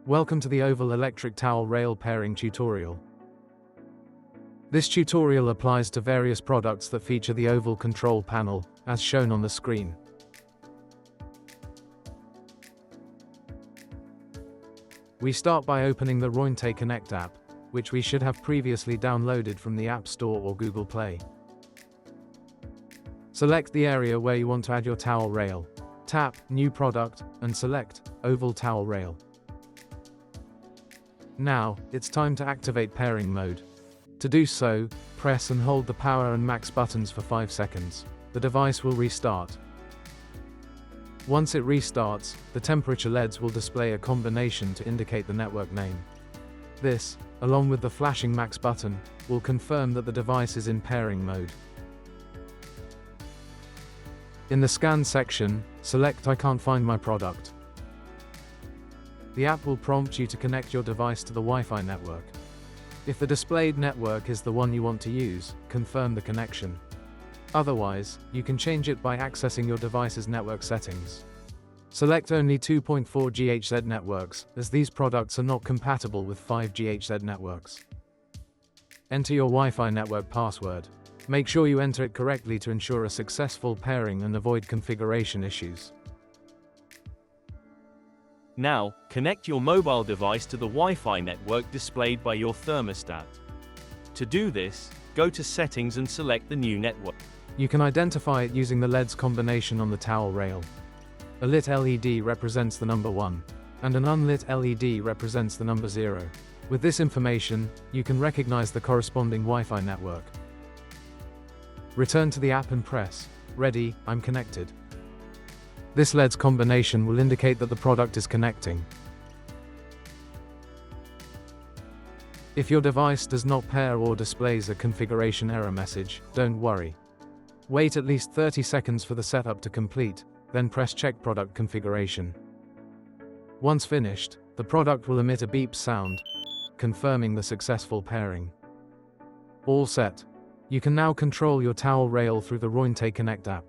Welcome to the Oval Electric Towel Rail Pairing tutorial. This tutorial applies to various products that feature the Oval control panel, as shown on the screen. We start by opening the Rointe Connect app, which we should have previously downloaded from the App Store or Google Play. Select the area where you want to add your towel rail. Tap New Product, and select Oval Towel Rail. Now, it's time to activate pairing mode. To do so, press and hold the power and max buttons for 5 seconds. The device will restart. Once it restarts, the temperature LEDs will display a combination to indicate the network name. This, along with the flashing max button, will confirm that the device is in pairing mode. In the Scan section, select I can't find my product. The app will prompt you to connect your device to the Wi-Fi network. If the displayed network is the one you want to use, confirm the connection. Otherwise, you can change it by accessing your device's network settings. Select only 2.4 GHz networks, as these products are not compatible with 5 GHz networks. Enter your Wi-Fi network password. Make sure you enter it correctly to ensure a successful pairing and avoid configuration issues. Now, connect your mobile device to the Wi-Fi network displayed by your thermostat. To do this, go to Settings and select the new network. You can identify it using the LEDs combination on the towel rail. A lit LED represents the number 1, and an unlit LED represents the number 0. With this information, you can recognize the corresponding Wi-Fi network. Return to the app and press Ready, I'm connected. This LEDs combination will indicate that the product is connecting. If your device does not pair or displays a configuration error message, don't worry. Wait at least 30 seconds for the setup to complete, then press Check Product Configuration. Once finished, the product will emit a beep sound, confirming the successful pairing. All set. You can now control your towel rail through the Rointe Connect app.